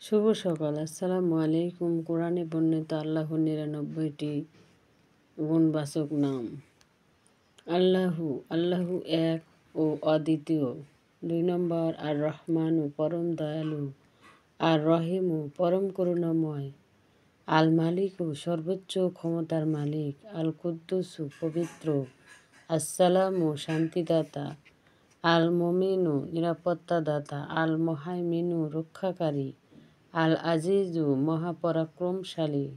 শুভ সকাল। আসসালামু আলাইকুম। কোরআনে বর্ণিত আল্লাহর ৯৯টি গুণবাচক নাম। আল্লাহু এক ও অদ্বিতীয়। ২ নম্বর আর রহমানু পরম দয়ালু, আর রহিমু পরম করুণাময়, আল মালিকু সর্বোচ্চ ক্ষমতার মালিক, আল কুদ্দুসু পবিত্র, আসসালামু শান্তিদাতা, আল মুমিনু নিরাপত্তাদাতা, আল মুহাইমিনু রক্ষাকারী, আল আজিজু মহাপরাক্রমশালী,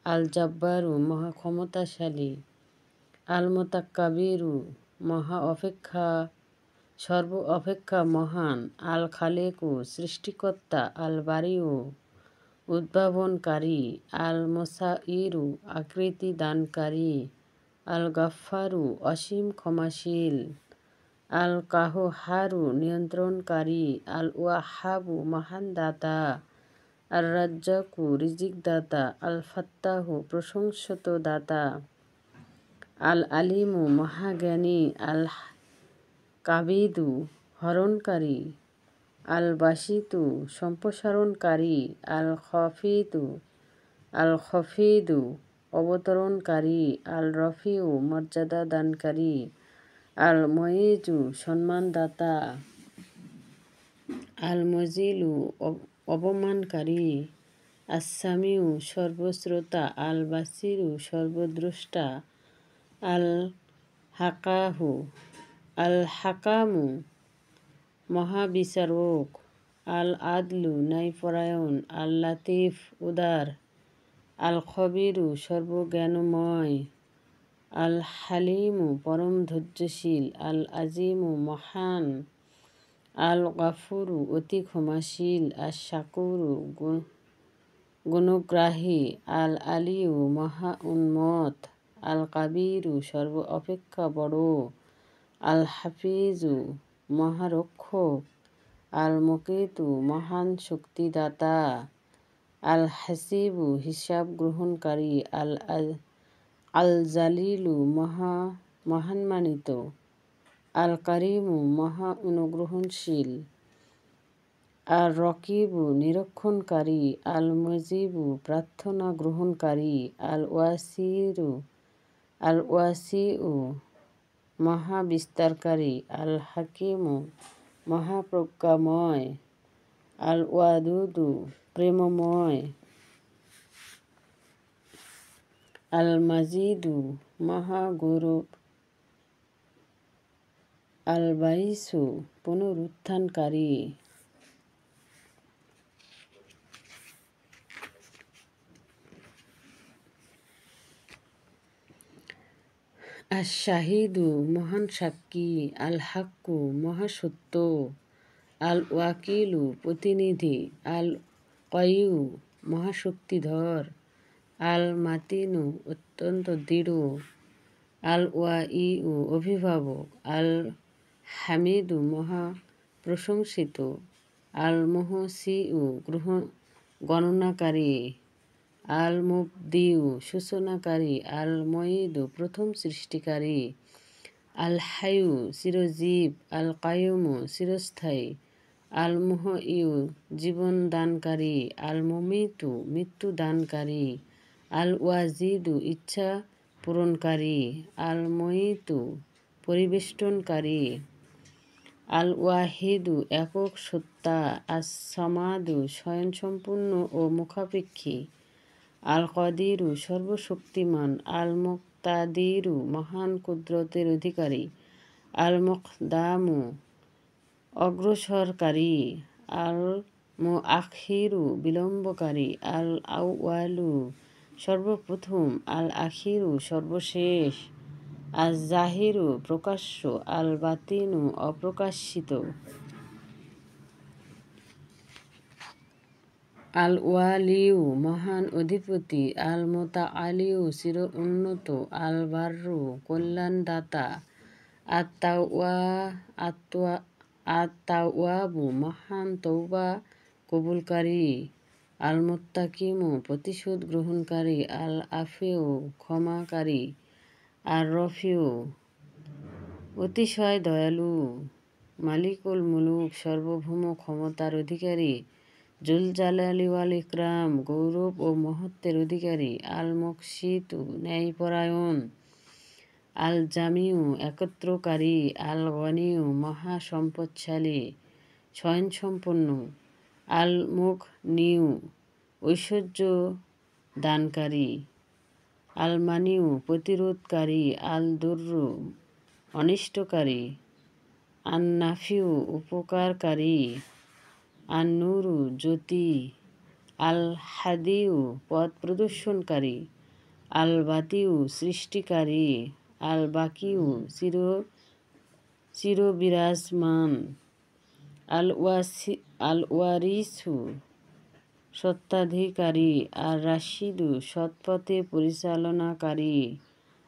আল জাব্বারু মহাক্ষমতাশালী, আল মুতাক্কাবিরু সর্ব অপেক্ষা মহান, আল খালেকু সৃষ্টিকর্তা, আল বারিউ উদ্ভাবনকারী, আল মুসাইরু আকৃতি দানকারী, আল গাফফারু অসীম ক্ষমাশীল, আল কাহহারু নিয়ন্ত্রণকারী, আল ওয়াহাবু মহান দাতা, আর রাজ্জাকু রিজিক দাতা, আল ফাত্তাহু প্রশংসিত দাতা, আল আলিমু মহাজ্ঞানী, আল কাবিদু হরণকারী, আল বাসিতু সম্প্রসারণকারী, আল খফিদু অবতরণকারী, আল রফিউ মর্যাদা দানকারী, আল মইজু সম্মানদাতা, আল মজিলু অবমানকারী, আসামিউ সর্বশ্রোতা, আল বাসিরু সর্বদ্রষ্টা, আল হাকামু মহাবিচারক, আল আদলু ন্যায়পরায়ণ, আল লাতিফ উদার, আল খবিরু সর্বজ্ঞানময়, আল হালিমু পরম ধৈর্যশীল, আল আজিমু মহান, আল গাফুরু অতি ক্ষমাশীল, আল শাকুরু গুণগ্রাহী, আল আলিউ মহা উন্মত, আল কাবিরু সর্ব অপেক্ষা বড়, আল হাফিজু মহারক্ষক, আল মুকিতু মহান শক্তিদাতা, আল হাসিবু হিসাব গ্রহণকারী, আল জালিলু মহান্মানিত, আল কারিমু মহা অনুগ্রহণশীল, আর রকিবু নিরীক্ষণকারী, আল মুজিবু প্রার্থনা গ্রহণকারী, আল ওয়াসিউ মহাবিস্তারকারী, আল হাকিমু মহাপ্রজ্ঞাময়, আল ওয়াদুদু প্রেমময়, আল মাজিদু মহাগৌরব, আল বাইসু পুনরুত্থানকারী, আশ শাহিদু মহান সাক্ষী, আল হাক্কু মহাসত্য, আল ওয়াকিলু প্রতিনিধি, আল কয়ু মহাশক্তিধর, আল মাতিনু অত্যন্ত দৃঢ়, আল ওয়াইউ অভিভাবক, আল হামিদু মহা প্রশংসিত, আল মুহসিউ গণনাকারী, আল মুবদিউ সূচনাকারী, আল মুঈদু প্রথম সৃষ্টিকারী, আল হায়ু চিরজীব, আল কায়ুমু চিরস্থায়ী, আল মুহইউ জীবন দানকারী, আল মুমিতু মৃত্যু দানকারী, আল ওয়াজিদু ইচ্ছা পূরণকারী, আল মুঈতু পরিবেষ্টনকারী, আল ওয়াহিদু একক সত্তা, আস সামাদু স্বয়ংসম্পূর্ণ ও মুখাপেক্ষী, আল কদিরু সর্বশক্তিমান, আল মুক্তাদিরু মহান কুদরতের অধিকারী, আল মুকদামু অগ্রসরকারী, আল মুআখিরু বিলম্বকারী, আল আউয়ালু সর্বপ্রথম, আল আখিরু সর্বশেষ, আল জাহিরু প্রকাশ্য, আল বাতিনু অপ্রকাশিত, আল ওয়ালিউ মহান অধিপতি, আল মুতাআলিউ চির উন্নত, আল বাররু কল্যাণদাতা, আত-তাওয়াবু মহান তওবা কবুলকারী, আল মুত্তাকিমু প্রতিশোধ গ্রহণকারী, আল আফিউ ক্ষমাকারী, আর রফিউ অতিশয় দয়ালু, মালিকুল মুলুক সর্বভৌম ক্ষমতার অধিকারী, জুল জালালি ওয়াল ইকরাম, গৌরব ও মহত্বের অধিকারী। আল মুকসিতু, ন্যায়পরায়ণ। আল জামিউ, একত্রকারী। আল গনিউ, মহাসম্পদশালী স্বয়ংসম্পন্ন। আল মুগনিউ, ঐশ্বর্য দানকারী। আল মানিউ, প্রতিরোধকারী। আল দুররু, অনিষ্টকারী। আন নাফিউ, উপকারকারী। আন নুরু, জ্যোতি। আল হাদিউ, পথ প্রদর্শনকারী। আল বাতিউ, সৃষ্টিকারী। আল বাকিউ, চিরবিরাজমান। আল ওয়ারিসু, সত্ত্বাধিকারী। আর রাশিদু, সৎপথে পরিচালনাকারী।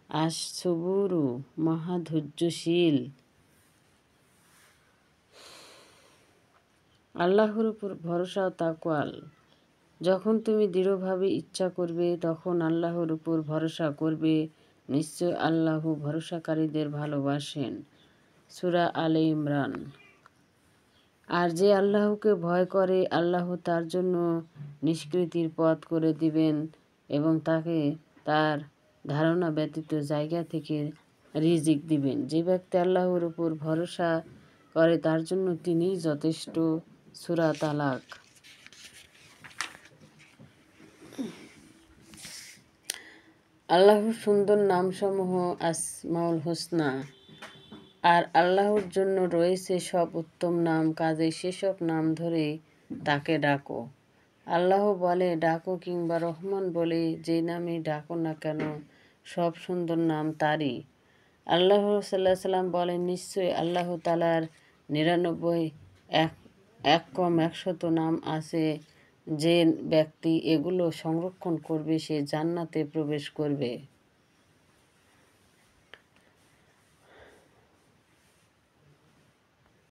আশ সবুরু, মহাধৈর্যশীল। আল্লাহর উপর ভরসা ও তাকওয়াল। যখন তুমি দৃঢ়ভাবে ইচ্ছা করবে তখন আল্লাহর উপর ভরসা করবে, নিশ্চয় আল্লাহ ভরসাকারীদের ভালোবাসেন। সূরা আলে ইমরান। আর যে আল্লাহকে ভয় করে আল্লাহ তার জন্য নিষ্কৃতির পথ করে দিবেন এবং তাকে তার ধারণা ব্যতীত জায়গা থেকে রিজিক দিবেন। যে ব্যক্তি আল্লাহর উপর ভরসা করে তার জন্য তিনিই যথেষ্ট। সূরা তালাক। আল্লাহর সুন্দর নামসমূহ আসমাউল হোসনা। আর আল্লাহর জন্য রয়েছে সব উত্তম নাম, কাজেই সেসব নাম ধরে তাকে ডাকো। আল্লাহ বলে, ডাকো কিংবা রহমান বলে যে নামে ডাকো না কেন, সব সুন্দর নাম তারই। আল্লাহ সাল্লাহ সাল্লাম বলেন, নিশ্চয়ই আল্লাহ তাআলার 99 এক কম 100 নাম আছে। যে ব্যক্তি এগুলো সংরক্ষণ করবে সে জান্নাতে প্রবেশ করবে।